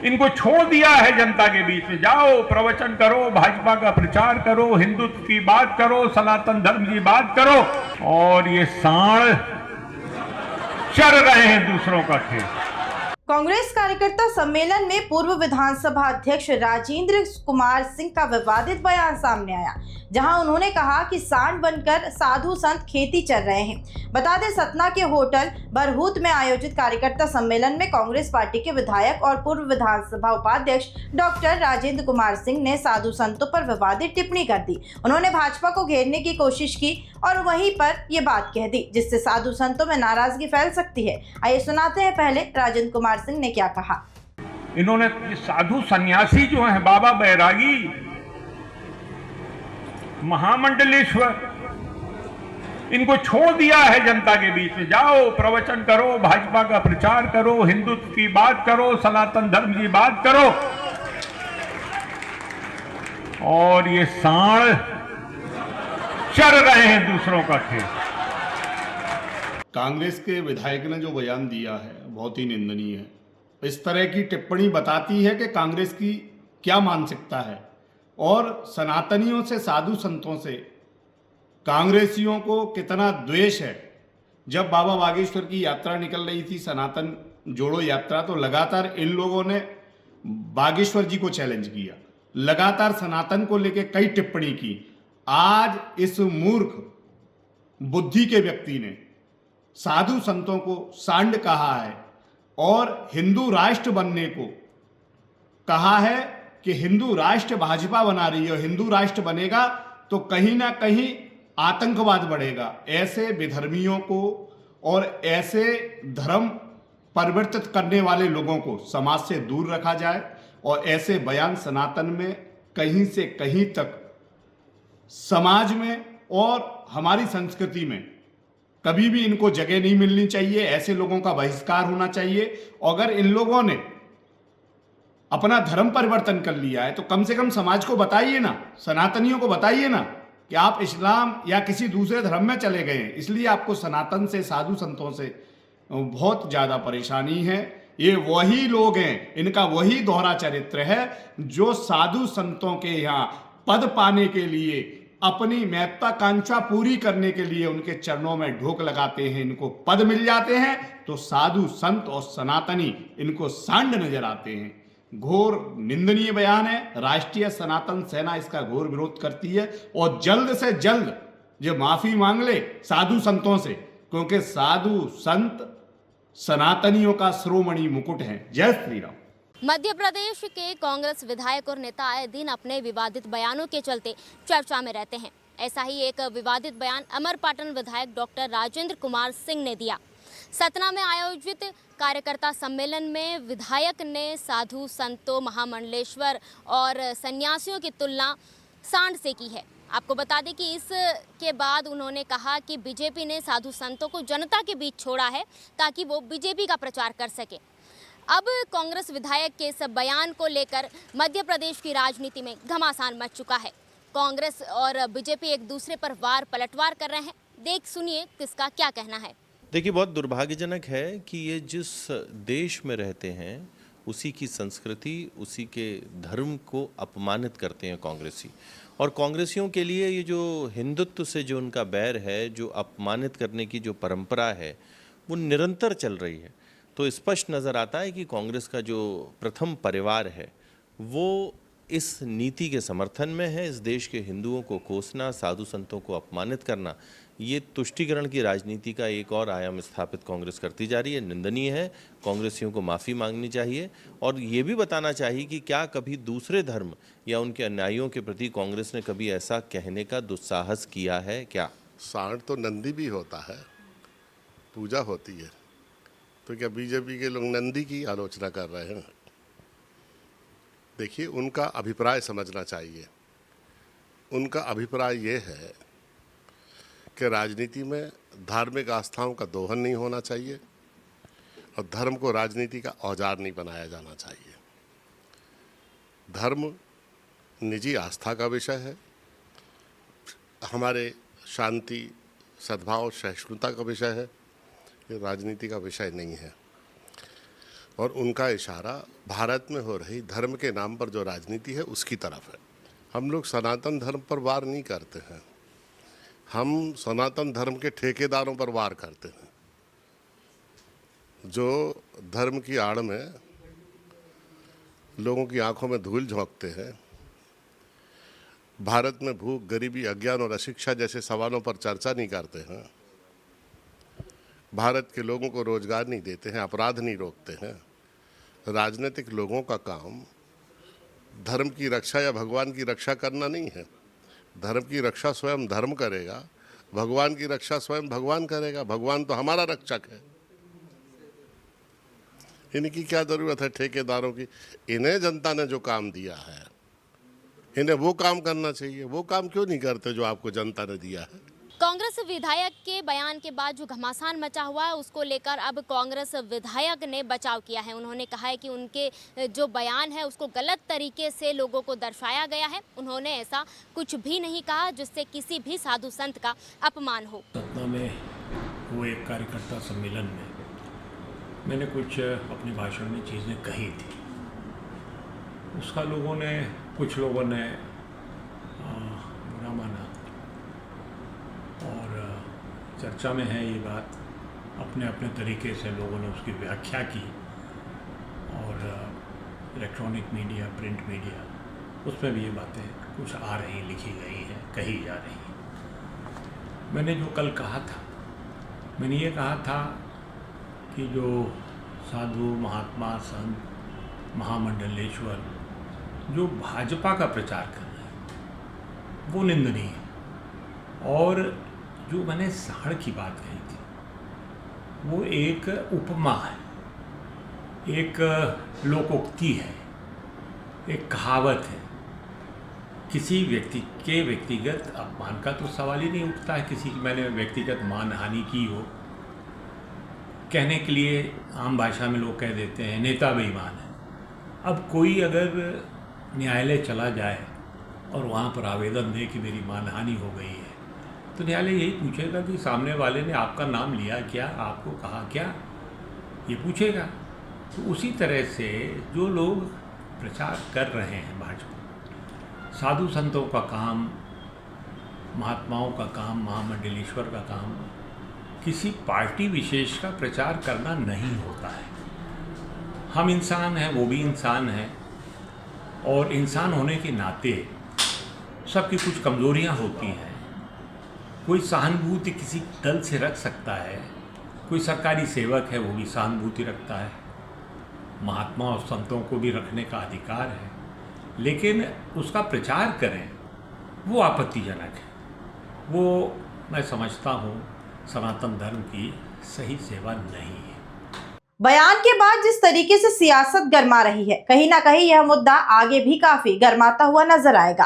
इनको छोड़ दिया है जनता के बीच में। जाओ प्रवचन करो, भाजपा का प्रचार करो, हिंदुत्व की बात करो, सनातन धर्म की बात करो, और ये सांड चर रहे हैं दूसरों का खेल। कांग्रेस कार्यकर्ता सम्मेलन में पूर्व विधानसभा अध्यक्ष राजेंद्र कुमार सिंह का विवादित बयान सामने आया, जहां उन्होंने कहा कि सांड बनकर साधु संत खेती चल रहे हैं। बता दें, सतना के होटल बरहूत में आयोजित कार्यकर्ता सम्मेलन में कांग्रेस पार्टी के विधायक और पूर्व विधानसभा उपाध्यक्ष डॉक्टर राजेंद्र कुमार सिंह ने साधु संतों पर विवादित टिप्पणी कर दी। उन्होंने भाजपा को घेरने की कोशिश की और वहीं पर ये बात कह दी, जिससे साधु संतों में नाराजगी फैल सकती है। आइए सुनाते हैं पहले राजेंद्र कुमार सिंह ने क्या कहा। इन्होंने साधु सन्यासी जो हैं, बाबा बैरागी, महामंडलेश्वर, इनको छोड़ दिया है जनता के बीच में। जाओ प्रवचन करो, भाजपा का प्रचार करो, हिंदुत्व की बात करो, सनातन धर्म की बात करो, और ये सांड चर रहे हैं दूसरों का खेल। कांग्रेस के विधायक ने जो बयान दिया है बहुत ही निंदनीय है। इस तरह की टिप्पणी बताती है कि कांग्रेस की क्या मानसिकता है और सनातनियों से, साधु संतों से कांग्रेसियों को कितना द्वेष है। जब बाबा बागेश्वर की यात्रा निकल रही थी, सनातन जोड़ो यात्रा, तो लगातार इन लोगों ने बागेश्वर जी को चैलेंज किया, लगातार सनातन को लेकर कई टिप्पणी की। आज इस मूर्ख बुद्धि के व्यक्ति ने साधु संतों को सांड कहा है और हिंदू राष्ट्र बनने को कहा है कि हिंदू राष्ट्र भाजपा बना रही है, हिंदू राष्ट्र बनेगा तो कहीं ना कहीं आतंकवाद बढ़ेगा। ऐसे विधर्मियों को और ऐसे धर्म परिवर्तित करने वाले लोगों को समाज से दूर रखा जाए और ऐसे बयान सनातन में कहीं से कहीं तक समाज में और हमारी संस्कृति में कभी भी इनको जगह नहीं मिलनी चाहिए। ऐसे लोगों का बहिष्कार होना चाहिए। अगर इन लोगों ने अपना धर्म परिवर्तन कर लिया है तो कम से कम समाज को बताइए ना, सनातनियों को बताइए ना कि आप इस्लाम या किसी दूसरे धर्म में चले गए हैं, इसलिए आपको सनातन से, साधु संतों से बहुत ज़्यादा परेशानी है। ये वही लोग हैं, इनका वही दोहरा चरित्र है जो साधु संतों के यहाँ पद पाने के लिए, अपनी महत्वाकांक्षा पूरी करने के लिए उनके चरणों में ढोक लगाते हैं। इनको पद मिल जाते हैं तो साधु संत और सनातनी इनको सांड नजर आते हैं। घोर निंदनीय बयान है। राष्ट्रीय सनातन सेना इसका घोर विरोध करती है और जल्द से जल्द जो माफी मांग ले साधु संतों से, क्योंकि साधु संत सनातनियों का शिरोमणि मुकुट है। जय श्री राम। मध्य प्रदेश के कांग्रेस विधायक और नेता आए दिन अपने विवादित बयानों के चलते चर्चा में रहते हैं। ऐसा ही एक विवादित बयान अमरपाटन विधायक डॉक्टर राजेंद्र कुमार सिंह ने दिया। सतना में आयोजित कार्यकर्ता सम्मेलन में विधायक ने साधु संतों, महामंडलेश्वर और सन्यासियों की तुलना सांड से की है। आपको बता दें कि इसके बाद उन्होंने कहा कि बीजेपी ने साधु संतों को जनता के बीच छोड़ा है ताकि वो बीजेपी का प्रचार कर सके। अब कांग्रेस विधायक के इस बयान को लेकर मध्य प्रदेश की राजनीति में घमासान मच चुका है। कांग्रेस और बीजेपी एक दूसरे पर वार पलटवार कर रहे हैं। देख सुनिए किसका क्या कहना है। देखिए, बहुत दुर्भाग्यजनक है कि ये जिस देश में रहते हैं उसी की संस्कृति, उसी के धर्म को अपमानित करते हैं कांग्रेसी। और कांग्रेसियों के लिए ये जो हिंदुत्व से जो उनका बैर है, जो अपमानित करने की जो परंपरा है, वो निरंतर चल रही है। तो स्पष्ट नज़र आता है कि कांग्रेस का जो प्रथम परिवार है वो इस नीति के समर्थन में है। इस देश के हिंदुओं को कोसना, साधु संतों को अपमानित करना, ये तुष्टीकरण की राजनीति का एक और आयाम स्थापित कांग्रेस करती जा रही है। निंदनीय है। कांग्रेसियों को माफ़ी मांगनी चाहिए और ये भी बताना चाहिए कि क्या कभी दूसरे धर्म या उनके अन्यायियों के प्रति कांग्रेस ने कभी ऐसा कहने का दुस्साहस किया है क्या? सांड तो नंदी भी होता है, पूजा होती है, तो क्या बीजेपी के लोग नंदी की आलोचना कर रहे हैं? देखिए, उनका अभिप्राय समझना चाहिए। उनका अभिप्राय ये है कि राजनीति में धार्मिक आस्थाओं का दोहन नहीं होना चाहिए और धर्म को राजनीति का औजार नहीं बनाया जाना चाहिए। धर्म निजी आस्था का विषय है, हमारे शांति, सद्भाव, सहिष्णुता का विषय है, ये राजनीति का विषय नहीं है। और उनका इशारा भारत में हो रही धर्म के नाम पर जो राजनीति है उसकी तरफ है। हम लोग सनातन धर्म पर वार नहीं करते हैं, हम सनातन धर्म के ठेकेदारों पर वार करते हैं, जो धर्म की आड़ में लोगों की आंखों में धूल झोंकते हैं। भारत में भूख, गरीबी, अज्ञान और अशिक्षा जैसे सवालों पर चर्चा नहीं करते हैं, भारत के लोगों को रोजगार नहीं देते हैं, अपराध नहीं रोकते हैं। राजनीतिक लोगों का काम धर्म की रक्षा या भगवान की रक्षा करना नहीं है। धर्म की रक्षा स्वयं धर्म करेगा, भगवान की रक्षा स्वयं भगवान करेगा। भगवान तो हमारा रक्षक है। इनकी क्या ज़रूरत है ठेकेदारों की? इन्हें जनता ने जो काम दिया है, इन्हें वो काम करना चाहिए। वो काम क्यों नहीं करते जो आपको जनता ने दिया है? कांग्रेस विधायक के बयान के बाद जो घमासान मचा हुआ है उसको लेकर अब कांग्रेस विधायक ने बचाव किया है। उन्होंने कहा है कि उनके जो बयान है उसको गलत तरीके से लोगों को दर्शाया गया है। उन्होंने ऐसा कुछ भी नहीं कहा जिससे किसी भी साधु संत का अपमान हो। सतना में हुए एक कार्यकर्ता सम्मेलन में मैंने कुछ अपने भाषण में चीज़ें कही थी। उसका कुछ लोगों ने बुरा माना और चर्चा में है ये बात। अपने अपने तरीके से लोगों ने उसकी व्याख्या की और इलेक्ट्रॉनिक मीडिया, प्रिंट मीडिया, उसमें भी ये बातें कुछ आ रही, लिखी गई हैं, कही जा रही हैं। मैंने जो कल कहा था, मैंने ये कहा था कि जो साधु, महात्मा, संत, महामंडलेश्वर जो भाजपा का प्रचार कर रहे हैं वो निंदनीय है। और जो मैंने साढ़ की बात कही थी वो एक उपमा है, एक लोकोक्ति है, एक कहावत है। किसी व्यक्ति के व्यक्तिगत अपमान का तो सवाल ही नहीं उठता है। किसी की मैंने व्यक्तिगत मानहानि की हो, कहने के लिए आम भाषा में लोग कह देते हैं नेता बेईमान है। अब कोई अगर न्यायालय चला जाए और वहाँ पर आवेदन दे कि मेरी मानहानि हो गई है, तो न्यायालय यही पूछेगा कि सामने वाले ने आपका नाम लिया क्या, आपको कहा क्या, ये पूछेगा। तो उसी तरह से जो लोग प्रचार कर रहे हैं भाजपा, साधु संतों का काम, महात्माओं का काम, महामंडलेश्वर का काम, किसी पार्टी विशेष का प्रचार करना नहीं होता है। हम इंसान हैं, वो भी इंसान हैं, और इंसान होने के नाते सबकी कुछ कमज़ोरियाँ होती हैं। कोई सहानुभूति किसी दल से रख सकता है, कोई सरकारी सेवक है वो भी सहानुभूति रखता है, महात्मा और संतों को भी रखने का अधिकार है, लेकिन उसका प्रचार करें वो आपत्तिजनक है। वो मैं समझता हूँ सनातन धर्म की सही सेवा नहीं है। बयान के बाद जिस तरीके से सियासत गर्मा रही है, कहीं ना कहीं यह मुद्दा आगे भी काफी गर्माता हुआ नजर आएगा।